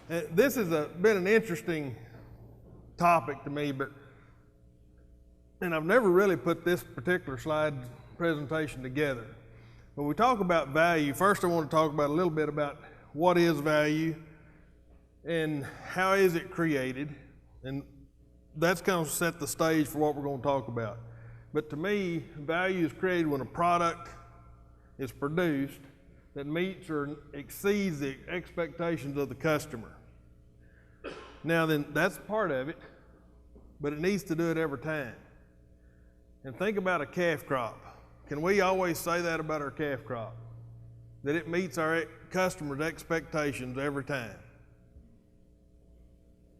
This has been an interesting topic to me, and I've never really put this particular slide presentation together. When we talk about value, first I want to talk about a little bit about what is value and how is it created, and that's going to set the stage for what we're going to talk about. But to me, value is created when a product is produced that meets or exceeds the expectations of the customer. Now then, that's part of it, but it needs to do it every time. And think about a calf crop. Can we always say that about our calf crop? That it meets our customers' expectations every time?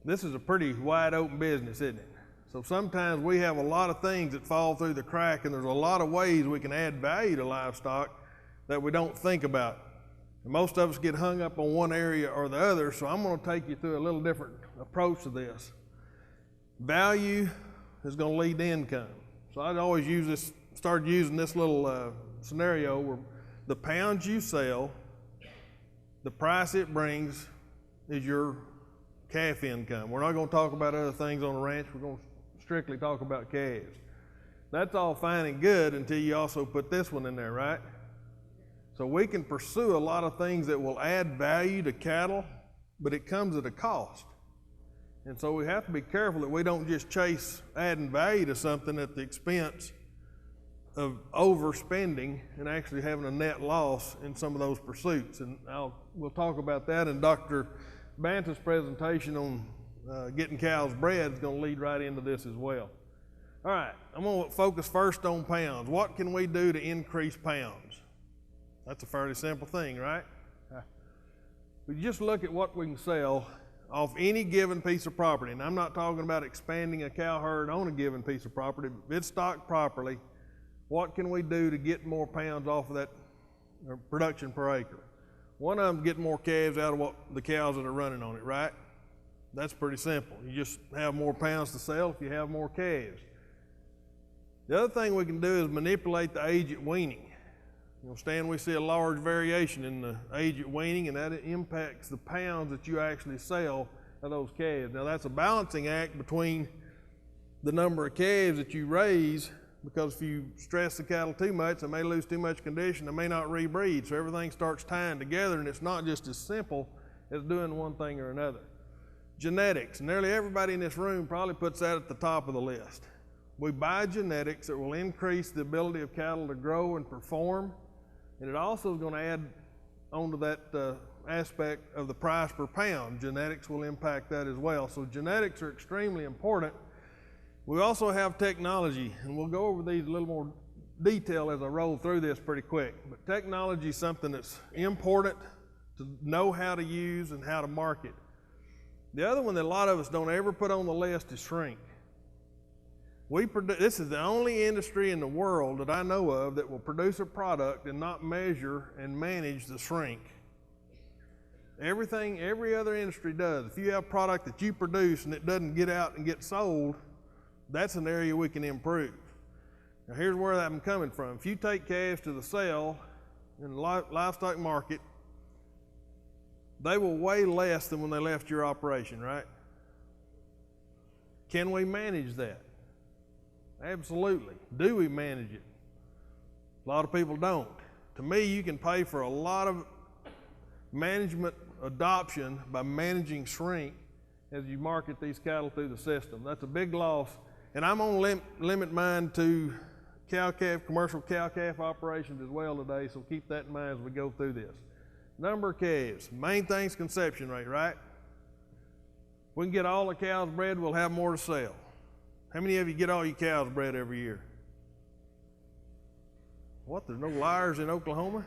This is a pretty wide open business, isn't it? So sometimes we have a lot of things that fall through the crack, and there's a lot of ways we can add value to livestock that we don't think about. And most of us get hung up on one area or the other, so I'm going to take you through a little different approach to this. Value is going to lead to income. So I'd always started using this little scenario where the pounds you sell, the price it brings is your calf income. We're not going to talk about other things on the ranch. We're going to strictly talk about calves. That's all fine and good until you also put this one in there, right? So we can pursue a lot of things that will add value to cattle, but it comes at a cost. And so we have to be careful that we don't just chase adding value to something at the expense of overspending and actually having a net loss in some of those pursuits. And we'll talk about that, and Dr. Banta's presentation on getting cows bred is going to lead right into this as well. All right, I'm going to focus first on pounds. What can we do to increase pounds? That's a fairly simple thing, right? We just look at what we can sell off any given piece of property. And I'm not talking about expanding a cow herd on a given piece of property. If it's stocked properly, what can we do to get more pounds off of that production per acre? One of them, get more calves out of the cows that are running on it, right? That's pretty simple. You just have more pounds to sell if you have more calves. The other thing we can do is manipulate the age at weaning. You know, Stan, we see a large variation in the age at weaning, and that impacts the pounds that you actually sell of those calves. Now that's a balancing act between the number of calves that you raise, because if you stress the cattle too much, they may lose too much condition, they may not rebreed, so everything starts tying together, and it's not just as simple as doing one thing or another. Genetics, nearly everybody in this room probably puts that at the top of the list. We buy genetics that will increase the ability of cattle to grow and perform, and it also is going to add onto that aspect of the price per pound. Genetics will impact that as well. So genetics are extremely important. We also have technology, and we'll go over these in a little more detail as I roll through this pretty quick. But technology is something that's important to know how to use and how to market. The other one that a lot of us don't ever put on the list is shrink. This is the only industry in the world that I know of that will produce a product and not measure and manage the shrink. Every other industry does. If you have a product that you produce and it doesn't get out and get sold, that's an area we can improve. Now here's where I'm coming from. If you take calves to the sale in the livestock market, they will weigh less than when they left your operation, right? Can we manage that? Absolutely. Do we manage it? A lot of people don't. To me, you can pay for a lot of management adoption by managing shrink as you market these cattle through the system. That's a big loss. And I'm going to limit mine to cow-calf, commercial cow-calf operations as well today, so keep that in mind as we go through this. Number of calves. Main thing's conception rate, right? We can get all the cows bred, we'll have more to sell. How many of you get all your cows bred every year? What, there's no liars in Oklahoma?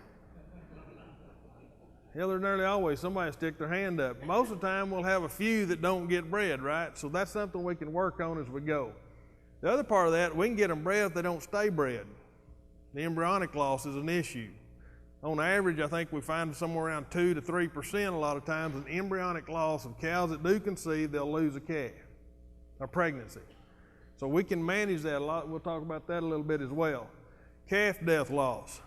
Hell, there's nearly always somebody stick their hand up. Most of the time we'll have a few that don't get bred, right? So that's something we can work on as we go. The other part of that, we can get them bred if they don't stay bred. The embryonic loss is an issue. On average, I think we find somewhere around 2 to 3% a lot of times an embryonic loss of cows that do conceive, they'll lose a calf, a pregnancy. So we can manage that a lot. We'll talk about that a little bit as well. Calf death loss.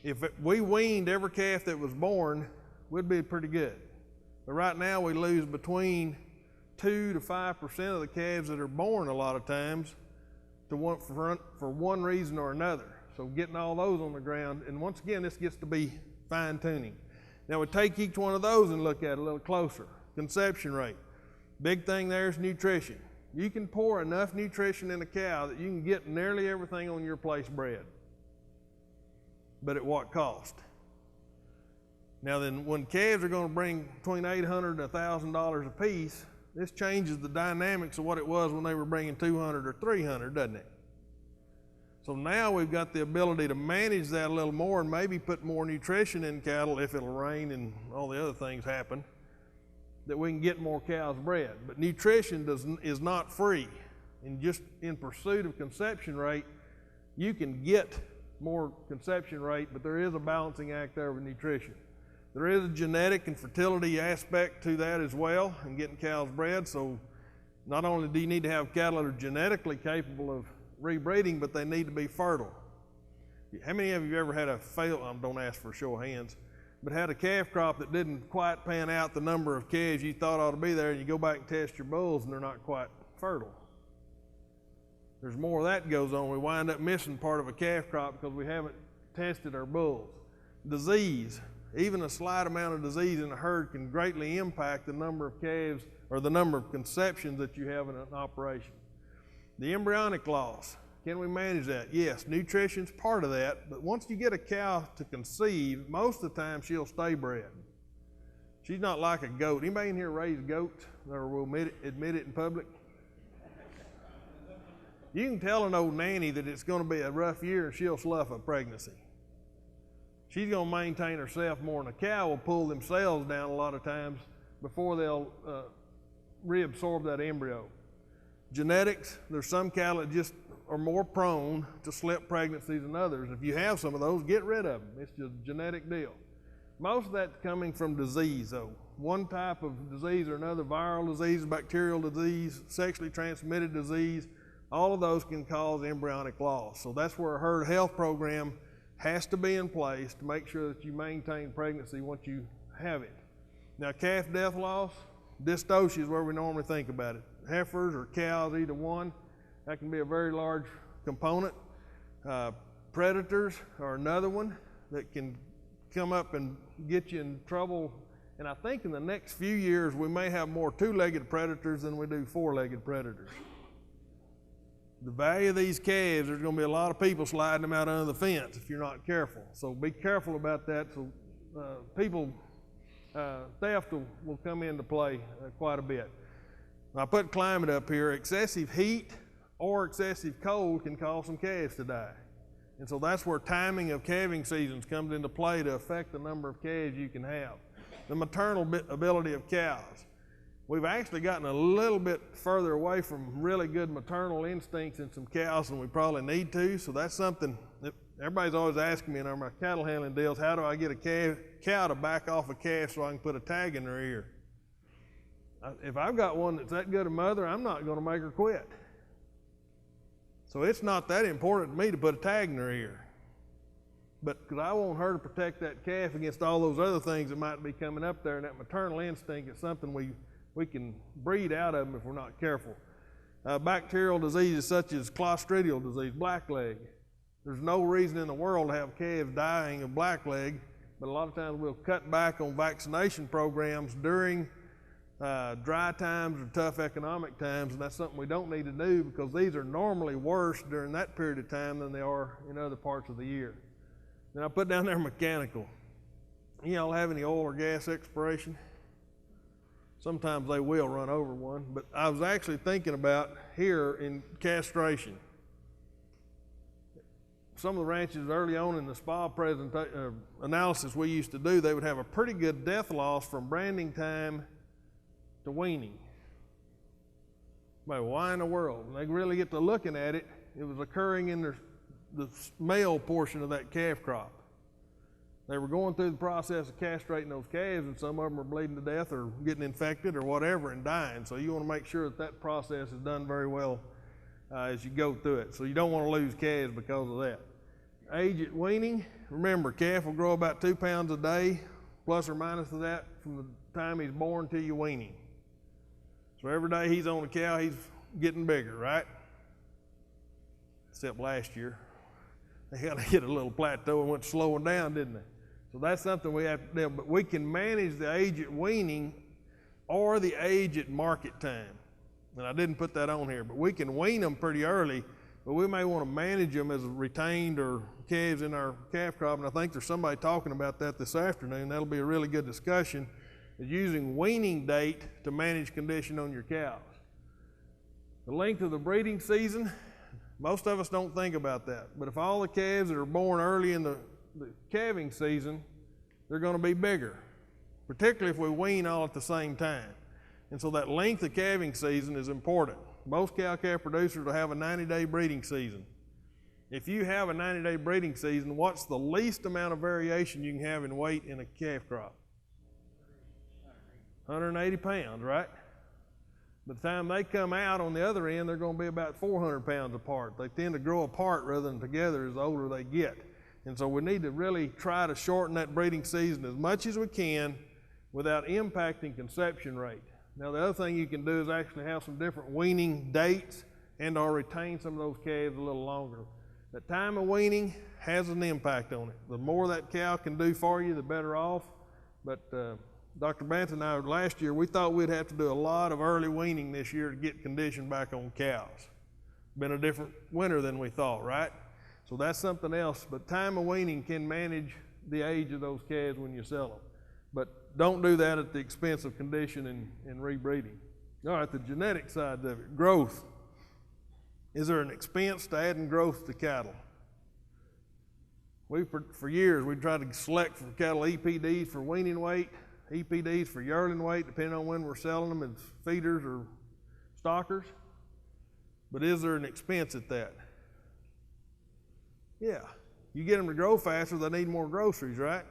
If we weaned every calf that was born, we'd be pretty good. But right now we lose between 2 to 5% of the calves that are born a lot of times for one reason or another. So getting all those on the ground, and once again, this gets to be fine tuning. Now we take each one of those and look at it a little closer. Conception rate. Big thing there is nutrition. You can pour enough nutrition in a cow that you can get nearly everything on your place bred. But at what cost? Now then, when calves are going to bring between $800 and $1,000 a piece, this changes the dynamics of what it was when they were bringing 200 or 300, doesn't it? So now we've got the ability to manage that a little more and maybe put more nutrition in cattle if it'll rain and all the other things happen, that we can get more cows bred. But nutrition is not free. And just in pursuit of conception rate, you can get more conception rate, but there is a balancing act there with nutrition. There is a genetic and fertility aspect to that as well, and getting cows bred. So not only do you need to have cattle that are genetically capable of rebreeding, but they need to be fertile. How many of you ever had don't ask for a show of hands, but had a calf crop that didn't quite pan out the number of calves you thought ought to be there, and you go back and test your bulls and they're not quite fertile? There's more of that goes on. We wind up missing part of a calf crop because we haven't tested our bulls. Disease. Even a slight amount of disease in a herd can greatly impact the number of calves or the number of conceptions that you have in an operation. The embryonic loss, can we manage that? Yes, nutrition's part of that, but once you get a cow to conceive, most of the time she'll stay bred. She's not like a goat. Anybody in here raise goats or will admit it in public? You can tell an old nanny that it's going to be a rough year and she'll slough a pregnancy. She's going to maintain herself more than a cow will pull themselves down a lot of times before they'll reabsorb that embryo. Genetics, there's some cattle that just are more prone to slip pregnancies than others. If you have some of those, get rid of them. It's just a genetic deal. Most of that's coming from disease, though. One type of disease or another, viral disease, bacterial disease, sexually transmitted disease, all of those can cause embryonic loss. So that's where a herd health program has to be in place to make sure that you maintain pregnancy once you have it. Now, calf death loss, dystocia is where we normally think about it. Heifers or cows, either one, that can be a very large component. Predators are another one that can come up and get you in trouble. And I think in the next few years, we may have more two-legged predators than we do four-legged predators. The value of these calves, there's going to be a lot of people sliding them out under the fence if you're not careful. So be careful about that. So theft will come into play quite a bit. I put climate up here. Excessive heat or excessive cold can cause some calves to die. And so that's where timing of calving seasons comes into play to affect the number of calves you can have. The maternal ability of cows. We've actually gotten a little bit further away from really good maternal instincts in some cows than we probably need to. So that's something that everybody's always asking me in my cattle handling deals, how do I get a cow to back off a calf so I can put a tag in their ear? If I've got one that's that good a mother, I'm not going to make her quit. So it's not that important to me to put a tag in her ear. But because I want her to protect that calf against all those other things that might be coming up there, and that maternal instinct is something we can breed out of them if we're not careful. Bacterial diseases such as clostridial disease, blackleg. There's no reason in the world to have calves dying of blackleg, but a lot of times we'll cut back on vaccination programs during dry times or tough economic times, and that's something we don't need to do because these are normally worse during that period of time than they are in other parts of the year. Then I put down there mechanical. Y'all have any oil or gas expiration? Sometimes they will run over one, but I was actually thinking about here in castration. Some of the ranches early on in the spa analysis we used to do, they would have a pretty good death loss from branding time to weaning. But why in the world? When they really get to looking at it, it was occurring in the male portion of that calf crop. They were going through the process of castrating those calves, and some of them are bleeding to death or getting infected or whatever and dying. So you want to make sure that that process is done very well as you go through it. So you don't want to lose calves because of that. Age at weaning, remember, calf will grow about 2 pounds a day, plus or minus of that, from the time he's born till you wean him. So every day he's on a cow, he's getting bigger, right? Except last year. They had to hit a little plateau and went slowing down, didn't they? So that's something we have to do. But we can manage the age at weaning or the age at market time. And I didn't put that on here, but we can wean them pretty early, but we may want to manage them as retained or calves in our calf crop. And I think there's somebody talking about that this afternoon. That'll be a really good discussion, is using weaning date to manage condition on your cows. The length of the breeding season, most of us don't think about that. But if all the calves that are born early in the calving season, they're going to be bigger, particularly if we wean all at the same time. And so that length of calving season is important. Most cow-calf producers will have a 90-day breeding season. If you have a 90-day breeding season, what's the least amount of variation you can have in weight in a calf crop? 180 pounds, right? By the time they come out on the other end, they're going to be about 400 pounds apart. They tend to grow apart rather than together as the older they get. And so we need to really try to shorten that breeding season as much as we can without impacting conception rate. Now, the other thing you can do is actually have some different weaning dates and or retain some of those calves a little longer. The time of weaning has an impact on it. The more that cow can do for you, the better off. But Dr. Banton and I, last year, we thought we'd have to do a lot of early weaning this year to get condition back on cows. Been a different winter than we thought, right? So that's something else. But time of weaning can manage the age of those calves when you sell them. But don't do that at the expense of condition and rebreeding. All right, the genetic side of it, growth. Is there an expense to adding growth to cattle? For years, we tried to select for cattle EPDs for weaning weight, EPDs for yearling weight, depending on when we're selling them as feeders or stockers. But is there an expense at that? Yeah. You get them to grow faster, they need more groceries, right?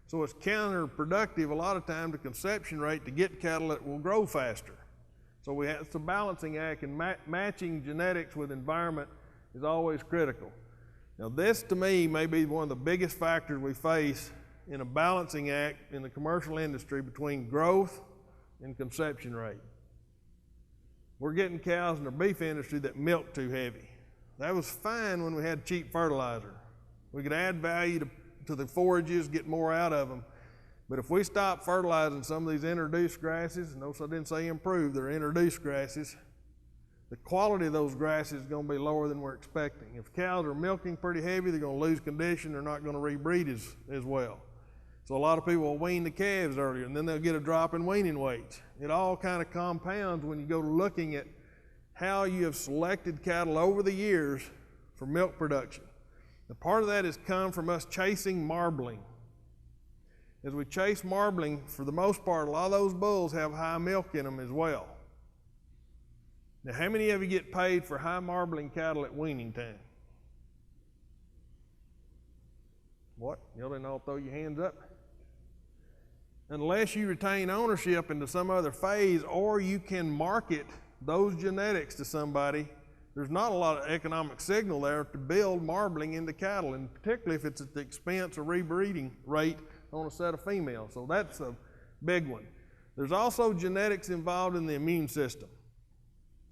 So it's counterproductive a lot of time to conception rate to get cattle that will grow faster. So it's a balancing act, and matching genetics with environment is always critical. Now this to me may be one of the biggest factors we face in a balancing act in the commercial industry between growth and conception rate. We're getting cows in the beef industry that milk too heavy. That was fine when we had cheap fertilizer. We could add value to the forages, get more out of them. But if we stop fertilizing some of these introduced grasses, notice I didn't say improved, they're introduced grasses, the quality of those grasses is going to be lower than we're expecting. If cows are milking pretty heavy, they're going to lose condition, they're not going to rebreed as well. So a lot of people will wean the calves earlier, and then they'll get a drop in weaning weights. It all kind of compounds when you go looking at how you have selected cattle over the years for milk production. The part of that has come from us chasing marbling. As we chase marbling, for the most part, a lot of those bulls have high milk in them as well. Now, how many of you get paid for high marbling cattle at weaning time? What? Y'all didn't all throw your hands up? Unless you retain ownership into some other phase, or you can market those genetics to somebody, there's not a lot of economic signal there to build marbling into cattle, and particularly if it's at the expense of rebreeding rate on a set of females. So that's a big one. There's also genetics involved in the immune system.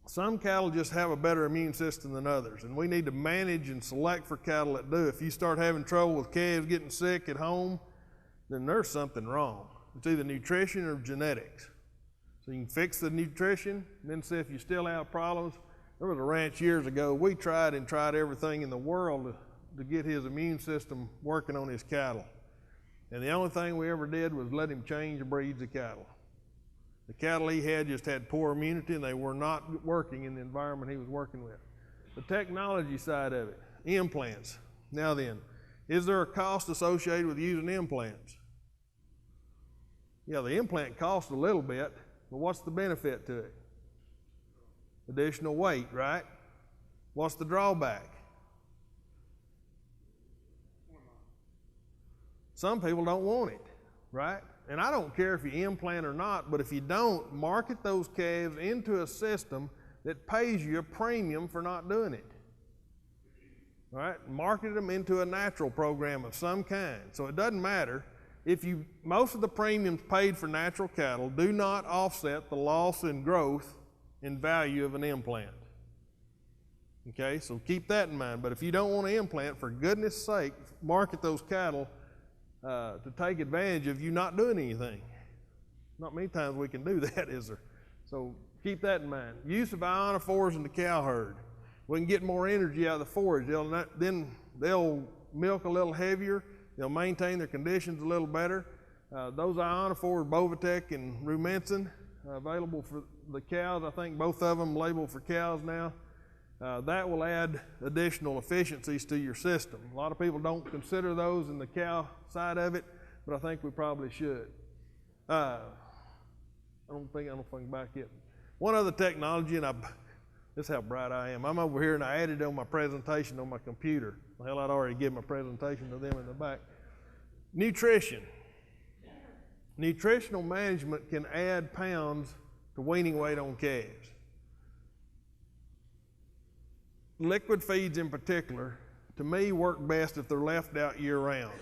Some cattle just have a better immune system than others, and we need to manage and select for cattle that do. If you start having trouble with calves getting sick at home, then there's something wrong. It's either nutrition or genetics. So you can fix the nutrition, and then see if you still have problems. There was a ranch years ago, we tried everything in the world to get his immune system working on his cattle. And the only thing we ever did was let him change breeds of cattle. The cattle he had just had poor immunity, and they were not working in the environment he was working with. The technology side of it, implants. Now then, is there a cost associated with using implants? Yeah, the implant costs a little bit, but what's the benefit to it? Additional weight, right? What's the drawback? Some people don't want it, right? And I don't care if you implant or not, but if you don't, market those calves into a system that pays you a premium for not doing it. All right? Market them into a natural program of some kind. So it doesn't matter. most of the premiums paid for natural cattle do not offset the loss in growth in value of an implant. Okay, so keep that in mind. But if you don't want to implant, for goodness sake, market those cattle to take advantage of you not doing anything. Not many times we can do that, is there? So keep that in mind. Use of ionophores in the cow herd. We can get more energy out of the forage. Then they'll milk a little heavier. They'll maintain their conditions a little better. Those ionophores, Bovatec and Rumensin, available for the cows. I think both of them labeled for cows now. That will add additional efficiencies to your system. A lot of people don't consider those in the cow side of it, but I think we probably should. I don't think back yet. One other technology, and this is how bright I am. I'm over here and I added on my presentation on my computer. Well, I'd already given my presentation to them in the back. Nutrition. Nutritional management can add pounds to weaning weight on calves. Liquid feeds in particular, to me, work best if they're left out year-round.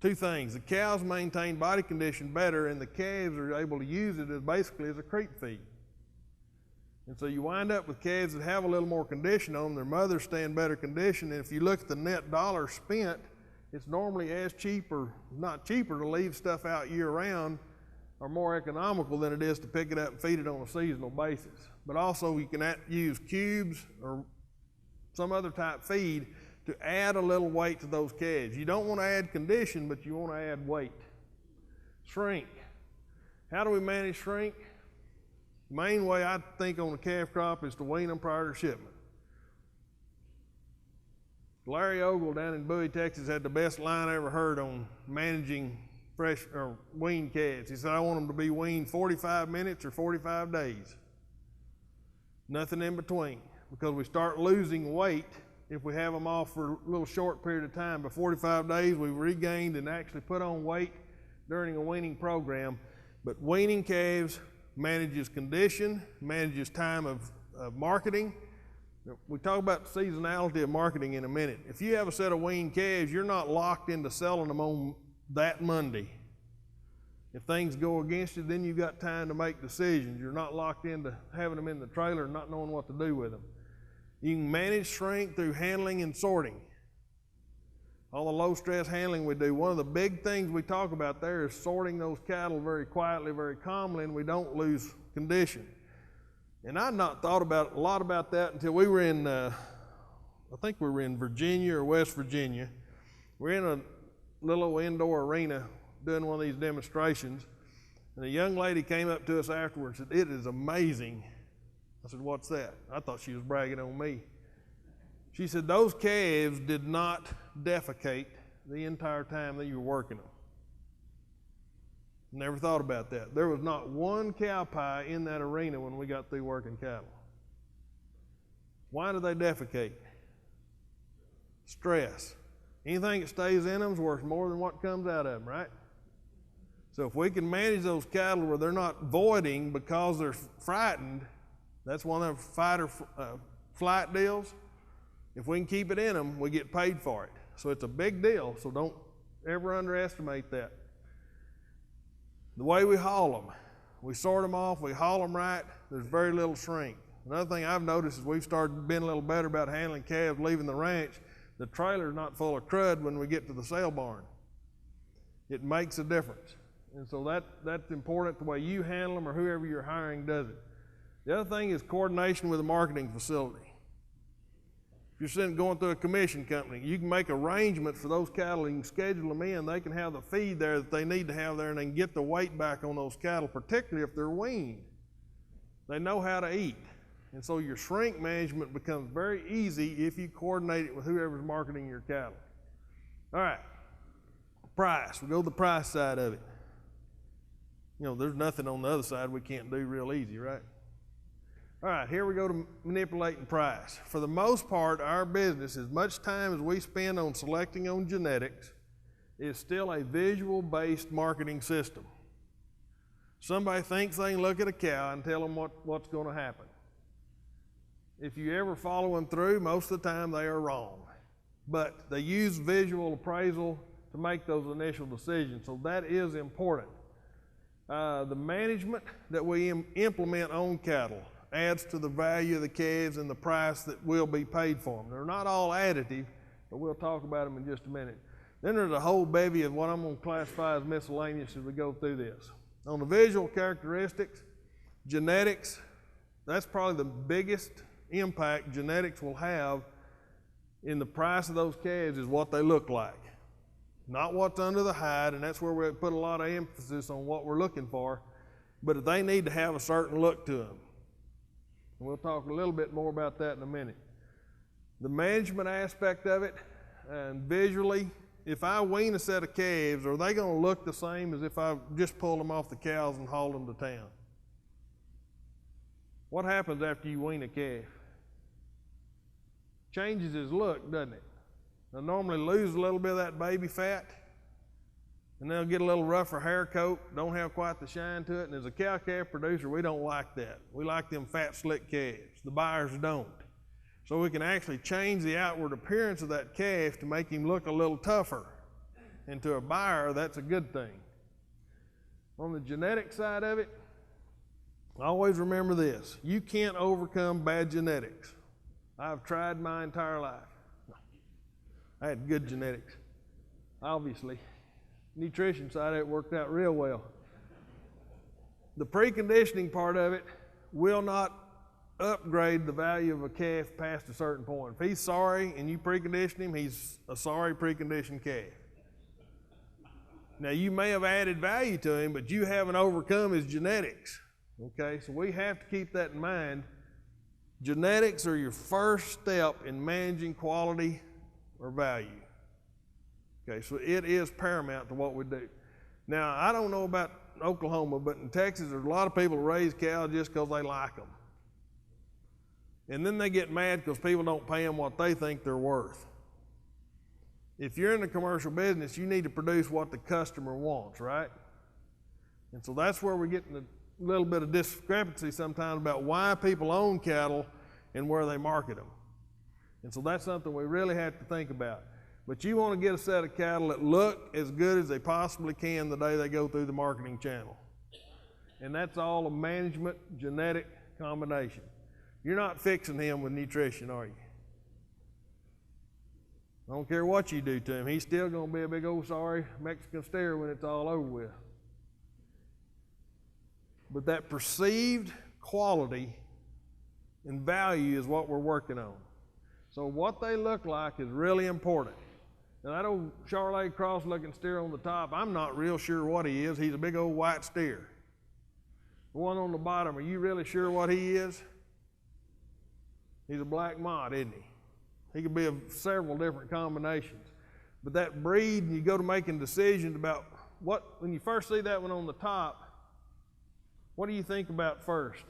Two things: the cows maintain body condition better, and the calves are able to use it as basically as a creep feed. And so you wind up with calves that have a little more condition on them, their mothers stay in better condition, and if you look at the net dollar spent, it's normally as cheap, or not cheaper, to leave stuff out year-round, or more economical than it is to pick it up and feed it on a seasonal basis. But also you can use cubes or some other type feed to add a little weight to those calves. You don't want to add condition, but you want to add weight. Shrink. How do we manage shrink? The main way I think on a calf crop is to wean them prior to shipment. Larry Ogle down in Bowie, Texas had the best line I ever heard on managing fresh or weaned calves. He said, I want them to be weaned 45 minutes or 45 days. Nothing in between, because we start losing weight if we have them off for a little short period of time. By 45 days, we've regained and actually put on weight during a weaning program. But weaning calves manages condition, manages time of marketing. We talk about seasonality of marketing in a minute. If you have a set of weaned calves, you're not locked into selling them on that Monday. If things go against you, then you've got time to make decisions. You're not locked into having them in the trailer and not knowing what to do with them. You can manage shrink through handling and sorting. All the low stress handling we do, one of the big things we talk about there is sorting those cattle very quietly, very calmly, and we don't lose condition. And I'd not thought a lot about that until we were in, I think we were in Virginia or West Virginia. We're in a little indoor arena doing one of these demonstrations, and a young lady came up to us afterwards and said, "It is amazing." I said, "What's that?" I thought she was bragging on me. She said, "Those calves did not defecate the entire time that you were working them." Never thought about that. There was not one cow pie in that arena when we got through working cattle. Why do they defecate? Stress. Anything that stays in them is worth more than what comes out of them, right? So if we can manage those cattle where they're not voiding because they're frightened, that's one of the fight or flight deals. If we can keep it in them, we get paid for it. So it's a big deal, so don't ever underestimate that. The way we haul them, we sort them off, we haul them right, there's very little shrink. Another thing I've noticed is we've started being a little better about handling calves leaving the ranch. The trailer's not full of crud when we get to the sale barn. It makes a difference. And so that's important, the way you handle them or whoever you're hiring does it. The other thing is coordination with a marketing facility. If you're going through a commission company, you can make arrangements for those cattle, you can schedule them in, they can have the feed there that they need to have there, and they can get the weight back on those cattle, particularly if they're weaned. They know how to eat. And so your shrink management becomes very easy if you coordinate it with whoever's marketing your cattle. All right, price. We go to the price side of it. You know, there's nothing on the other side we can't do real easy, right? All right, here we go to manipulating price. For the most part, our business, as much time as we spend on selecting on genetics, is still a visual-based marketing system. Somebody thinks they can look at a cow and tell them what's going to happen. If you ever follow them through, most of the time they are wrong. But they use visual appraisal to make those initial decisions. So that is important. The management that we implement on cattle adds to the value of the calves and the price that will be paid for them. They're not all additive, but we'll talk about them in just a minute. Then there's a whole bevy of what I'm going to classify as miscellaneous as we go through this. On the visual characteristics, genetics, that's probably the biggest impact genetics will have in the price of those calves is what they look like. Not what's under the hide, and that's where we put a lot of emphasis on what we're looking for, but they need to have a certain look to them. And we'll talk a little bit more about that in a minute. The management aspect of it, and visually, if I wean a set of calves, are they going to look the same as if I just pulled them off the cows and hauled them to town? What happens after you wean a calf? Changes his look, doesn't it? They'll normally lose a little bit of that baby fat, and they'll get a little rougher hair coat, don't have quite the shine to it, and as a cow-calf producer, we don't like that. We like them fat, slick calves. The buyers don't. So we can actually change the outward appearance of that calf to make him look a little tougher. And to a buyer, that's a good thing. On the genetic side of it, always remember this. You can't overcome bad genetics. I've tried my entire life. I had good genetics, obviously. Nutrition side of it worked out real well. The preconditioning part of it will not upgrade the value of a calf past a certain point. If he's sorry and you precondition him, he's a sorry preconditioned calf. Now you may have added value to him, but you haven't overcome his genetics. Okay, so we have to keep that in mind. Genetics are your first step in managing quality or value. Okay, so it is paramount to what we do. Now, I don't know about Oklahoma, but in Texas, there's a lot of people who raise cows just because they like them. And then they get mad because people don't pay them what they think they're worth. If you're in the commercial business, you need to produce what the customer wants, right? And so that's where we're getting a little bit of discrepancy sometimes about why people own cattle and where they market them. And so that's something we really have to think about. But you want to get a set of cattle that look as good as they possibly can the day they go through the marketing channel. And that's all a management genetic combination. You're not fixing him with nutrition, are you? I don't care what you do to him. He's still going to be a big old sorry Mexican steer when it's all over with. But that perceived quality and value is what we're working on. So what they look like is really important. Now that old Charolais cross looking steer on the top, I'm not real sure what he is. He's a big old white steer. The one on the bottom, are you really sure what he is? He's a black mott, isn't he? He could be of several different combinations. But that breed, you go to making decisions about what, when you first see that one on the top, what do you think about first?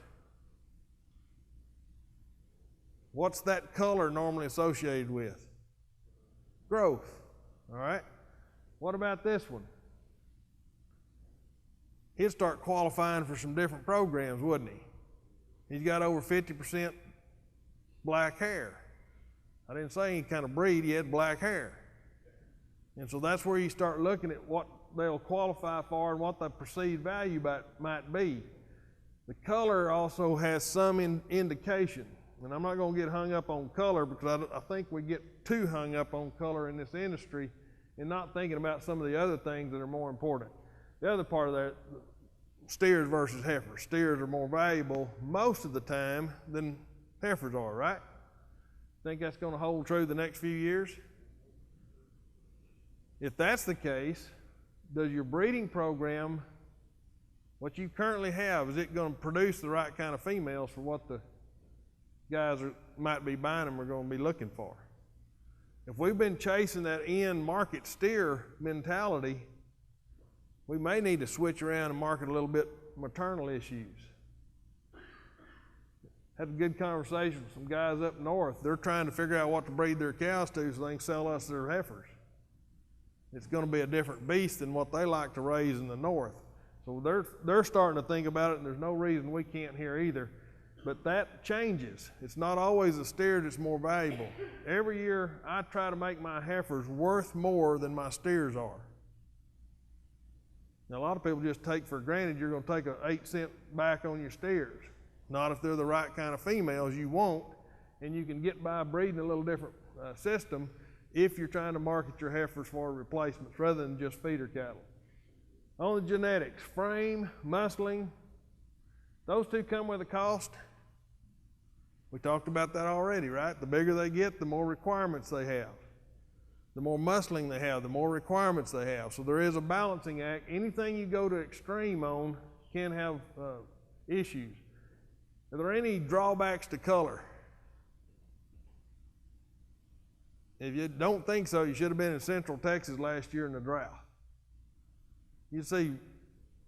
What's that color normally associated with? Growth, all right? What about this one? He'd start qualifying for some different programs, wouldn't he? He's got over 50% black hair. I didn't say any kind of breed, he had black hair. And so that's where you start looking at what they'll qualify for and what the perceived value might be. The color also has some indication. And I'm not going to get hung up on color because I think we get too hung up on color in this industry and not thinking about some of the other things that are more important. The other part of that, steers versus heifers. Steers are more valuable most of the time than heifers are, right? Think that's going to hold true the next few years? If that's the case, does your breeding program, what you currently have, is it going to produce the right kind of females for what the guys might be buying them are going to be looking for? If we've been chasing that end market steer mentality, we may need to switch around and market a little bit maternal issues. Had a good conversation with some guys up north. They're trying to figure out what to breed their cows to so they can sell us their heifers. It's going to be a different beast than what they like to raise in the north. So they're starting to think about it, and there's no reason we can't here either. But that changes. It's not always the steer that's more valuable. Every year I try to make my heifers worth more than my steers are. Now, a lot of people just take for granted you're going to take an 8-cent back on your steers. Not if they're the right kind of females you want, and you can get by breeding a little different system if you're trying to market your heifers for replacements rather than just feeder cattle. On the genetics, frame, muscling, those two come with a cost. We talked about that already, right? The bigger they get, the more requirements they have. The more muscling they have, the more requirements they have. So there is a balancing act. Anything you go to extreme on can have issues. Are there any drawbacks to color? If you don't think so, you should have been in Central Texas last year in the drought. You see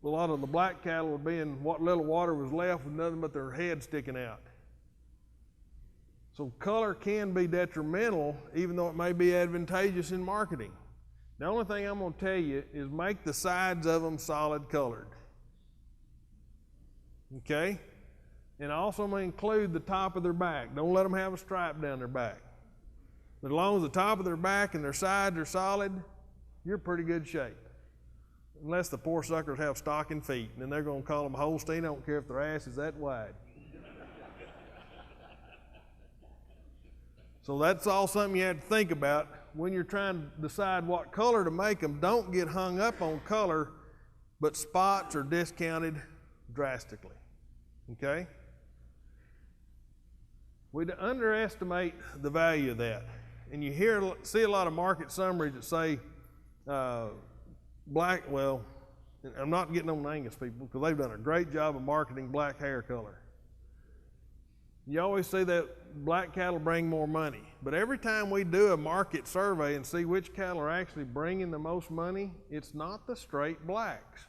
a lot of the black cattle would be in what little water was left with nothing but their head sticking out. So color can be detrimental, even though it may be advantageous in marketing. The only thing I'm going to tell you is make the sides of them solid colored. Okay? And I also may include the top of their back. Don't let them have a stripe down their back. But as long as the top of their back and their sides are solid, you're in pretty good shape. Unless the poor suckers have stocking feet, and then they're going to call them Holstein. I don't care if their ass is that wide. So that's all something you have to think about when you're trying to decide what color to make them. Don't get hung up on color, but spots are discounted drastically. Okay? We underestimate the value of that. And you see a lot of market summaries that say black, well, I'm not getting on Angus people because they've done a great job of marketing black hair color. You always see that black cattle bring more money. But every time we do a market survey and see which cattle are actually bringing the most money, it's not the straight blacks.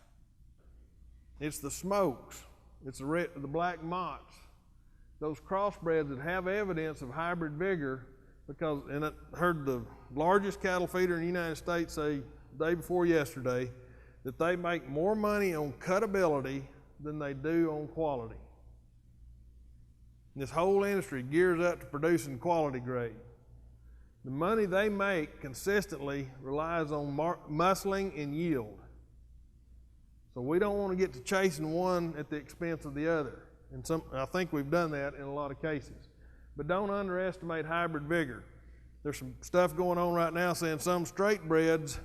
It's the smokes. It's the black motts. Those crossbreds that have evidence of hybrid vigor, because, and I heard the largest cattle feeder in the United States say the day before yesterday that they make more money on cutability than they do on quality. This whole industry gears up to producing quality grade. The money they make consistently relies on muscling and yield. So we don't want to get to chasing one at the expense of the other. And I think we've done that in a lot of cases. But don't underestimate hybrid vigor. There's some stuff going on right now saying some straight breds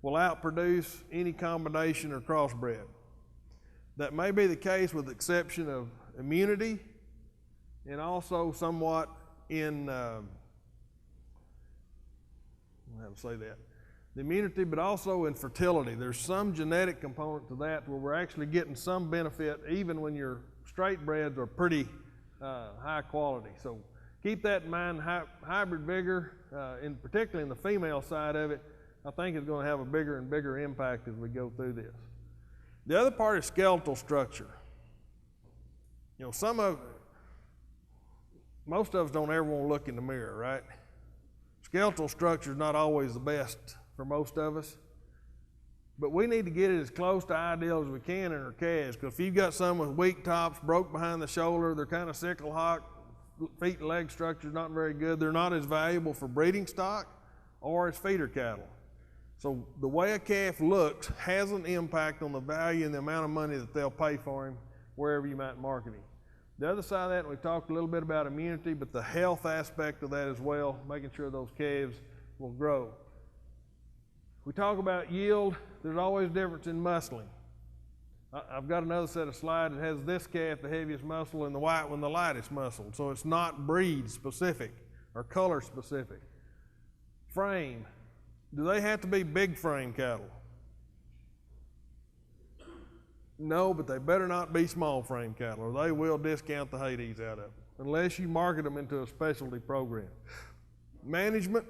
will outproduce any combination or crossbred. That may be the case with the exception of immunity and also somewhat in, how to say that, the immunity, but also in fertility. There's some genetic component to that where we're actually getting some benefit even when your straight breds are pretty high quality. So keep that in mind. Hybrid vigor, particularly in the female side of it, I think is going to have a bigger and bigger impact as we go through this. The other part is skeletal structure. You know, most of us don't ever want to look in the mirror, right? Skeletal structure is not always the best for most of us, but we need to get it as close to ideal as we can in our calves, because if you've got some with weak tops, broke behind the shoulder, they're kind of sickle hock, feet and leg structure is not very good, they're not as valuable for breeding stock or as feeder cattle. So the way a calf looks has an impact on the value and the amount of money that they'll pay for him wherever you might market him. The other side of that, we've talked a little bit about immunity, but the health aspect of that as well, making sure those calves will grow. We talk about yield, there's always a difference in muscling. I've got another set of slides that has this calf the heaviest muscle and the white one the lightest muscle. So it's not breed specific or color specific. Frame, do they have to be big frame cattle? No, but they better not be small frame cattle or they will discount the Hades out of them unless you market them into a specialty program. Management,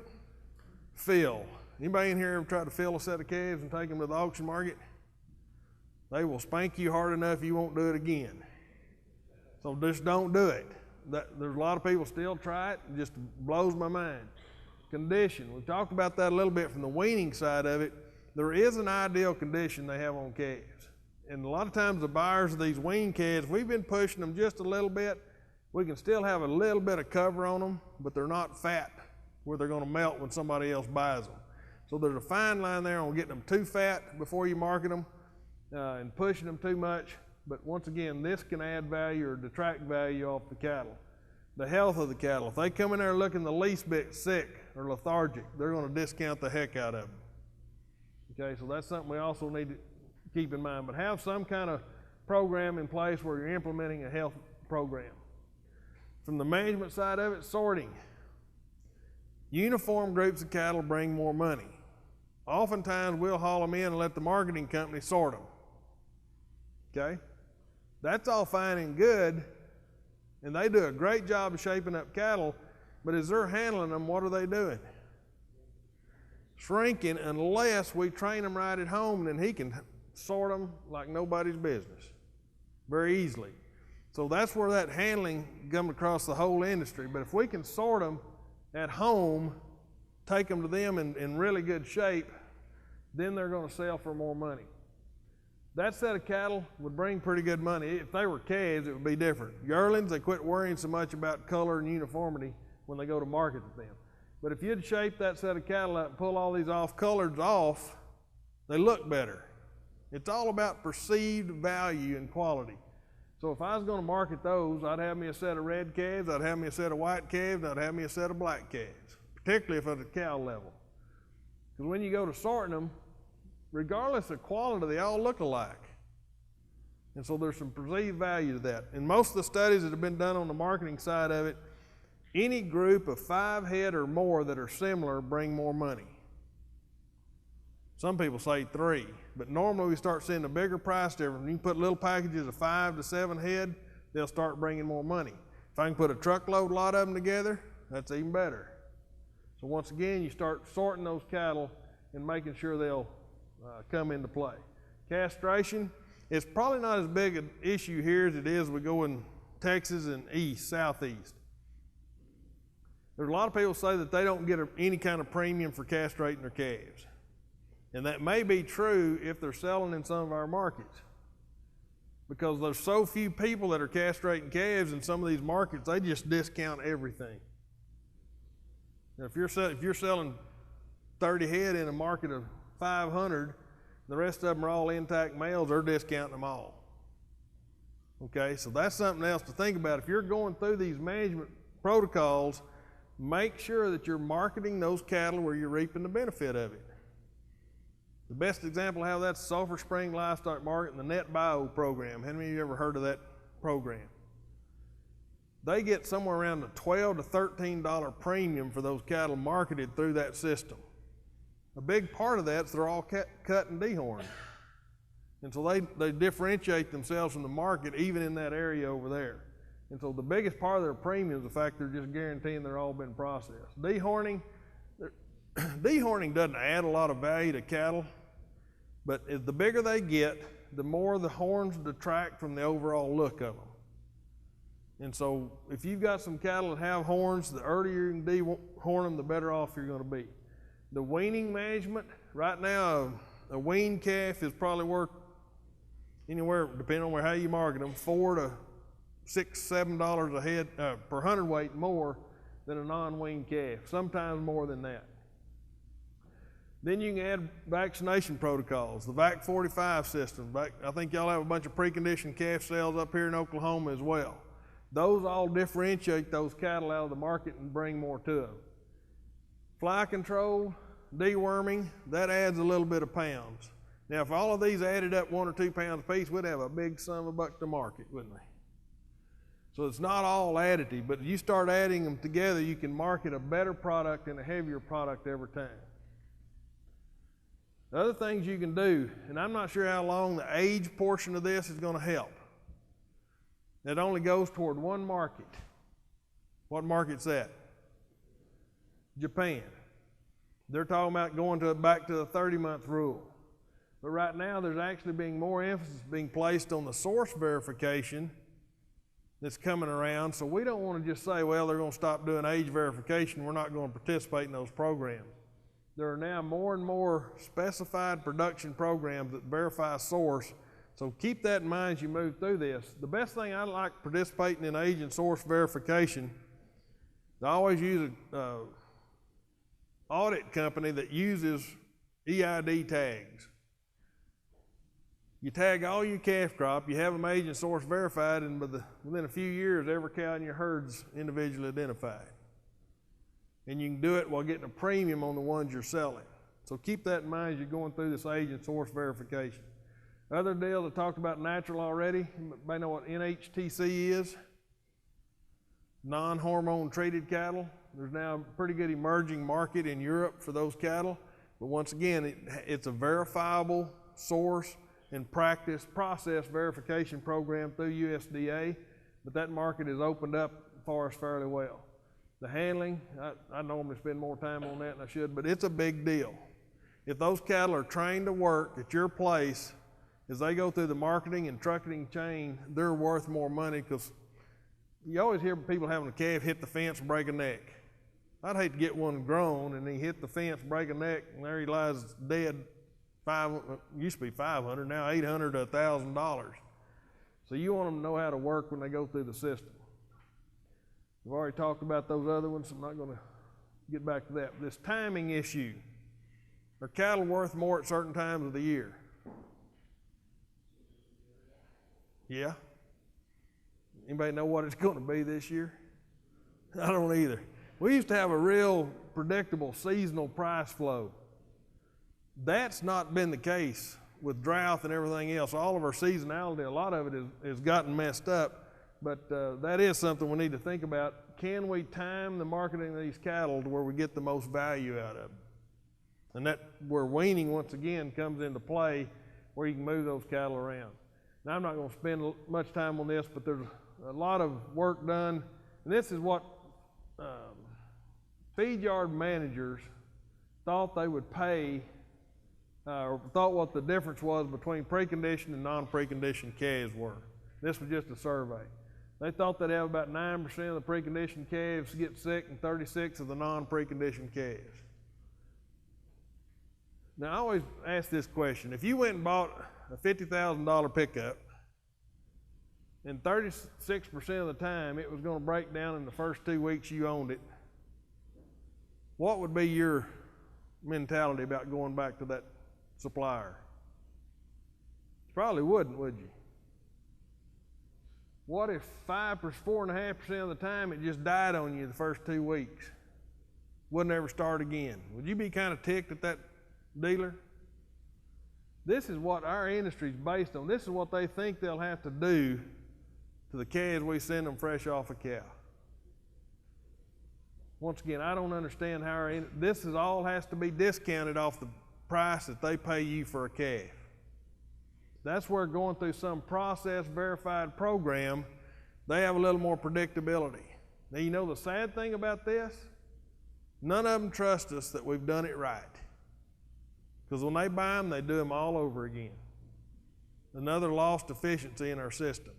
fill. Anybody in here ever tried to fill a set of calves and take them to the auction market? They will spank you hard enough you won't do it again. So just don't do it. There's a lot of people still try it. It just blows my mind. Condition. We've talked about that a little bit from the weaning side of it. There is an ideal condition they have on calves. And a lot of times the buyers of these weaned calves, we've been pushing them just a little bit, We can still have a little bit of cover on them, but they're not fat where they're going to melt when somebody else buys them. So there's a fine line there on getting them too fat before you market them and pushing them too much. But once again, this can add value or detract value off the cattle. The health of the cattle. If they come in there looking the least bit sick or lethargic, they're going to discount the heck out of them. Okay, so that's something we also need to keep in mind. But have some kind of program in place where you're implementing a health program. From the management side of it, sorting. Uniform groups of cattle bring more money. Oftentimes we'll haul them in and let the marketing company sort them. Okay? That's all fine and good, and they do a great job of shaping up cattle, but as they're handling them, what are they doing? Shrinking unless we train them right at home, and then he can sort them like nobody's business very easily. So that's where that handling comes across the whole industry. But if we can sort them at home, take them to them in really good shape, then they're going to sell for more money. That set of cattle would bring pretty good money. If they were calves, it would be different. Yearlings, they quit worrying so much about color and uniformity when they go to market with them. But if you'd shape that set of cattle out and pull all these off-coloreds off, they look better. It's all about perceived value and quality. So if I was going to market those, I'd have me a set of red calves, I'd have me a set of white calves, I'd have me a set of black calves, particularly if at the cow level. Because when you go to sorting them, regardless of quality, they all look alike. And so there's some perceived value to that. In most of the studies that have been done on the marketing side of it, any group of 5 head or more that are similar bring more money. Some people say 3, but normally we start seeing a bigger price difference. You can put little packages of 5 to 7 head, they'll start bringing more money. If I can put a truckload lot of them together, that's even better. So once again, you start sorting those cattle and making sure they'll come into play. Castration is probably not as big an issue here as it is we go in Texas and southeast. There's a lot of people say that they don't get any kind of premium for castrating their calves. And that may be true if they're selling in some of our markets. Because there's so few people that are castrating calves in some of these markets, they just discount everything. Now, if you're selling 30 head in a market of 500, the rest of them are all intact males, they're discounting them all. Okay, so that's something else to think about. If you're going through these management protocols, make sure that you're marketing those cattle where you're reaping the benefit of it. The best example of how that's Sulphur Spring Livestock Market and the Net Bio program. How many of you ever heard of that program? They get somewhere around the $12 to $13 premium for those cattle marketed through that system. A big part of that is they're all cut and dehorned. And so they differentiate themselves from the market even in that area over there. And so the biggest part of their premium is the fact they're just guaranteeing they're all been processed. Dehorning doesn't add a lot of value to cattle, but as the bigger they get, the more the horns detract from the overall look of them. And so if you've got some cattle that have horns, the earlier you can dehorn them, the better off you're going to be. The weaning management, right now, a weaned calf is probably worth anywhere, depending on how you market them, $4 to $6, $7 a head per hundredweight more than a non-weaned calf, sometimes more than that. Then you can add vaccination protocols, the VAC 45 system. I think y'all have a bunch of preconditioned calf sales up here in Oklahoma as well. Those all differentiate those cattle out of the market and bring more to them. Fly control, deworming, that adds a little bit of pounds. Now, if all of these added up 1 or 2 pounds a piece, we'd have a big son of a buck to market, wouldn't we? So it's not all additive, but you start adding them together, you can market a better product and a heavier product every time. The other things you can do, and I'm not sure how long the age portion of this is going to help. It only goes toward one market. What market's that? Japan. They're talking about going back to the 30-month rule. But right now there's actually being more emphasis being placed on the source verification that's coming around. So we don't want to just say, well, they're going to stop doing age verification. We're not going to participate in those programs. There are now more and more specified production programs that verify source So keep that in mind as you move through this. The best thing I like participating in age and source verification, I always use an audit company that uses EID tags. You tag all your calf crop, you have them age and source verified, and within a few years, every cow in your herd's individually identified. And you can do it while getting a premium on the ones you're selling. So keep that in mind as you're going through this age and source verification. Other deal that talked about natural already, you may know what NHTC is, non-hormone treated cattle. There's now a pretty good emerging market in Europe for those cattle, but once again, it's a verifiable source and practice process verification program through USDA, but that market is opened up for us fairly well. The handling, I normally spend more time on that than I should, but it's a big deal. If those cattle are trained to work at your place, as they go through the marketing and trucking chain, they're worth more money, because you always hear people having a calf hit the fence and break a neck. I'd hate to get one grown and he hit the fence, break a neck, and there he lies dead. Used to be $500, now $800 to $1,000. So you want them to know how to work when they go through the system. We've already talked about those other ones, so I'm not going to get back to that. This timing issue. Are cattle worth more at certain times of the year? Yeah? Anybody know what it's going to be this year? I don't either. We used to have a real predictable seasonal price flow. That's not been the case with drought and everything else. All of our seasonality, a lot of it has gotten messed up, but that is something we need to think about. Can we time the marketing of these cattle to where we get the most value out of them? And that's where weaning, once again, comes into play, where you can move those cattle around. Now, I'm not going to spend much time on this, but there's a lot of work done, and this is what feed yard managers thought they would pay, or thought what the difference was between preconditioned and non-preconditioned calves were. This was just a survey. They thought they'd have about 9% of the preconditioned calves get sick and 36% of the non-preconditioned calves. Now, I always ask this question. If you went and bought a $50,000 pickup, and 36% of the time it was going to break down in the first 2 weeks you owned it, what would be your mentality about going back to that supplier? You probably wouldn't, would you? What if 4.5% of the time it just died on you the first 2 weeks? Wouldn't ever start again? Would you be kind of ticked at that dealer? This is what our industry is based on. This is what they think they'll have to do to the calves we send them fresh off a cow. Once again, I don't understand how this all has to be discounted off the price that they pay you for a calf. That's where going through some process verified program, they have a little more predictability. Now, you know the sad thing about this? None of them trust us that we've done it right. Because when they buy them, they do them all over again. Another lost efficiency in our system.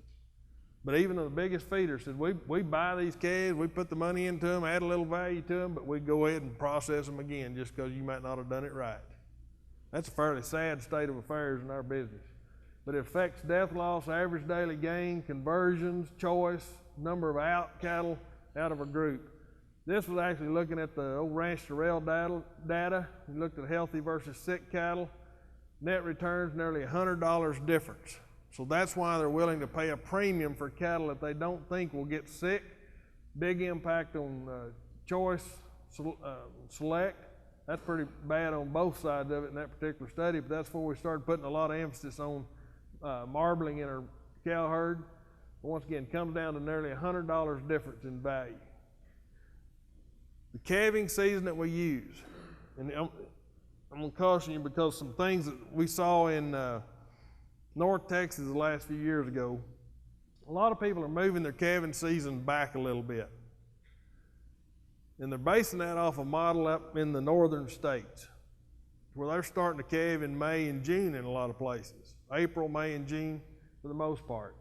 But even the biggest feeders said, we buy these calves, we put the money into them, add a little value to them, but we go ahead and process them again just because you might not have done it right. That's a fairly sad state of affairs in our business. But it affects death loss, average daily gain, conversions, choice, number of out cattle out of a group. This was actually looking at the old ranch to rail data. We looked at healthy versus sick cattle. Net returns nearly $100 difference. So that's why they're willing to pay a premium for cattle that they don't think will get sick. Big impact on choice, select. That's pretty bad on both sides of it in that particular study, but that's where we started putting a lot of emphasis on marbling in our cow herd. Once again, it comes down to nearly $100 difference in value. The calving season that we use, and I'm going to caution you because some things that we saw in North Texas the last few years ago, a lot of people are moving their calving season back a little bit. And they're basing that off a model up in the northern states where they're starting to calve in May and June in a lot of places. April, May, and June for the most part.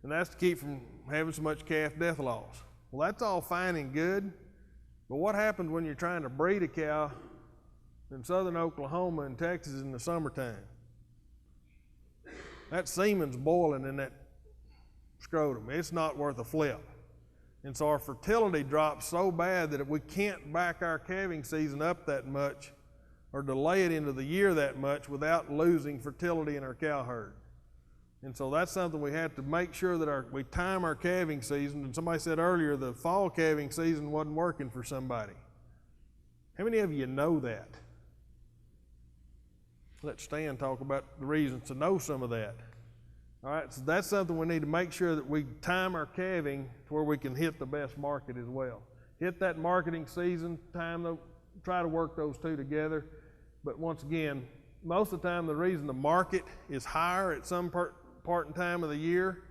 And that's to keep from having so much calf death loss. Well, that's all fine and good, but what happens when you're trying to breed a cow in southern Oklahoma and Texas in the summertime? that semen's boiling in that scrotum. It's not worth a flip. And so our fertility drops so bad that if we can't back our calving season up that much or delay it into the year that much without losing fertility in our cow herd. And so that's something we have to make sure that we time our calving season. And somebody said earlier the fall calving season wasn't working for somebody. How many of you know that? Let Stan talk about the reasons to know some of that. All right, so that's something we need to make sure that we time our calving to where we can hit the best market as well. Hit that marketing season, try to work those two together. But once again, most of the time the reason the market is higher at some part in time of the year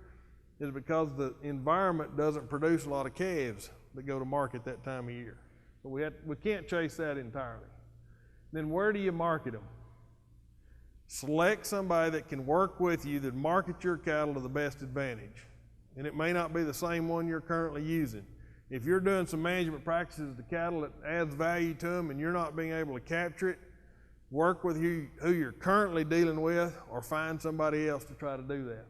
is because the environment doesn't produce a lot of calves that go to market that time of year. So we can't chase that entirely. Then where do you market them? Select somebody that can work with you that market your cattle to the best advantage. And it may not be the same one you're currently using. If you're doing some management practices to cattle that adds value to them and you're not being able to capture it, work with who you're currently dealing with or find somebody else to try to do that.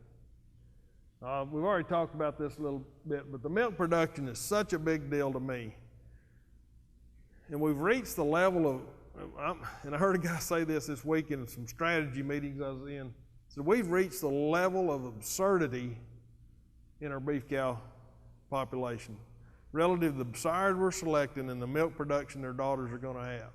We've already talked about this a little bit, but the milk production is such a big deal to me. And we've reached the level of, and I heard a guy say this week in some strategy meetings I was in, so we've reached the level of absurdity in our beef cow population relative to the sires we're selecting and the milk production their daughters are going to have.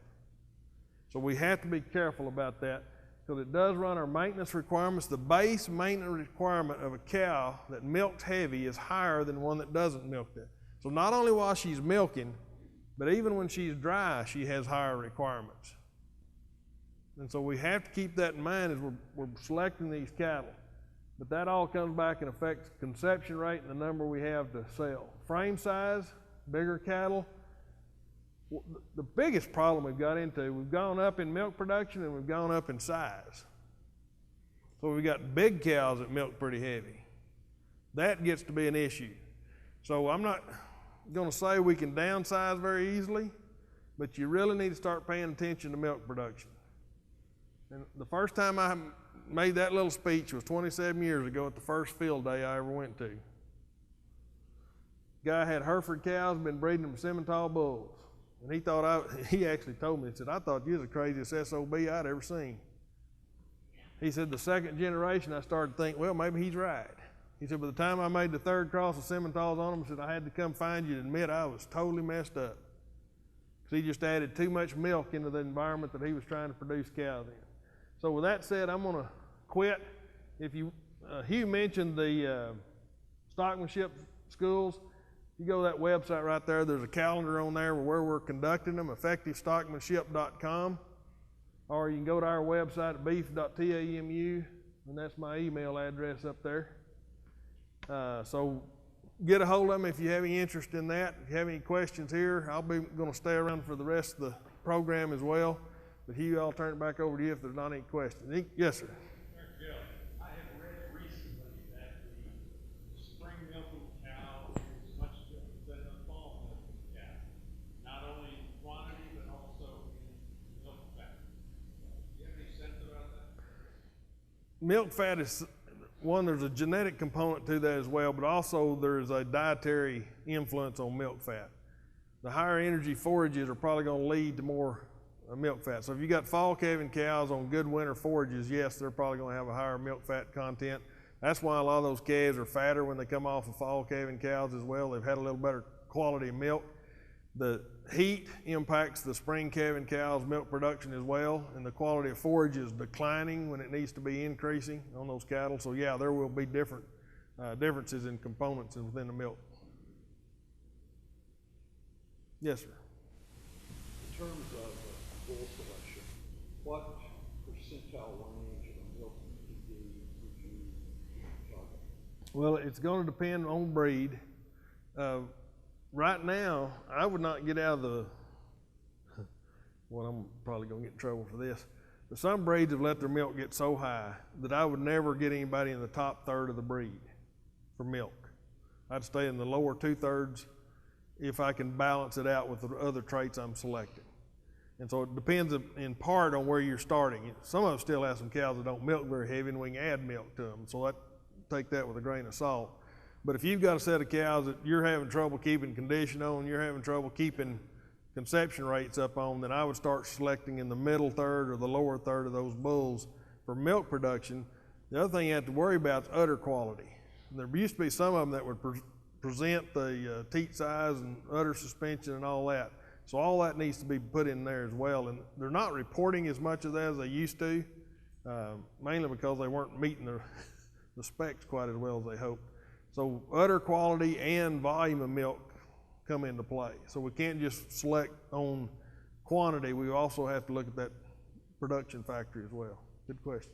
So we have to be careful about that because it does run our maintenance requirements. The base maintenance requirement of a cow that milks heavy is higher than one that doesn't milk that. So not only while she's milking, but even when she's dry, she has higher requirements. And so we have to keep that in mind as we're selecting these cattle. But that all comes back and affects conception rate and the number we have to sell. Frame size, bigger cattle. The biggest problem we've got into, we've gone up in milk production and we've gone up in size. So we've got big cows that milk pretty heavy. That gets to be an issue. So I'm not going to say we can downsize very easily, but you really need to start paying attention to milk production. And the first time I made that little speech was 27 years ago at the first field day I ever went to. Guy had Hereford cows, been breeding them Simmental bulls. And he actually told me, he said, I thought you was the craziest SOB I'd ever seen. He said, the second generation I started thinking, well, maybe he's right. He said, by the time I made the third cross of Simmentals on them, he said, I had to come find you to admit I was totally messed up. Because he just added too much milk into the environment that he was trying to produce cows in. So with that said, I'm going to quit. Hugh mentioned the stockmanship schools. You go to that website right there, there's a calendar on there where we're conducting them, effectivestockmanship.com. Or you can go to our website at beef.tamu, and that's my email address up there. So get a hold of them if you have any interest in that. If you have any questions here, I'll be going to stay around for the rest of the program as well. But Hugh, I'll turn it back over to you if there's not any questions. Yes, sir. Gill, I have read recently that the spring milking cow is much different than the fall milking cow, not only in quantity but also in milk fat. Do you have any sense about that? Milk fat is one, there's a genetic component to that as well, but also there's a dietary influence on milk fat. The higher energy forages are probably going to lead to more milk fat. So if you got fall calving cows on good winter forages, yes, they're probably going to have a higher milk fat content. That's why a lot of those calves are fatter when they come off of fall calving cows as well. They've had a little better quality of milk. The heat impacts the spring calving cows' milk production as well, and the quality of forage is declining when it needs to be increasing on those cattle. So yeah, there will be differences in components within the milk. Yes, sir. In terms of bull selection, what percentile range of milk would you target? Well, it's going to depend on breed. Right now, I would not get out of the, well, I'm probably going to get in trouble for this, but some breeds have let their milk get so high that I would never get anybody in the top third of the breed for milk. I'd stay in the lower 2/3 if I can balance it out with the other traits I'm selecting. And so it depends in part on where you're starting. Some of us still have some cows that don't milk very heavy, and we can add milk to them. So take that with a grain of salt. But if you've got a set of cows that you're having trouble keeping condition on, you're having trouble keeping conception rates up on, then I would start selecting in the middle third or the lower third of those bulls for milk production. The other thing you have to worry about is udder quality. And there used to be some of them that would present the teat size and udder suspension and all that. So all that needs to be put in there as well. And they're not reporting as much of that as they used to, mainly because they weren't meeting the specs quite as well as they hoped. So udder quality and volume of milk come into play. So we can't just select on quantity. We also have to look at that production factor as well. Good question.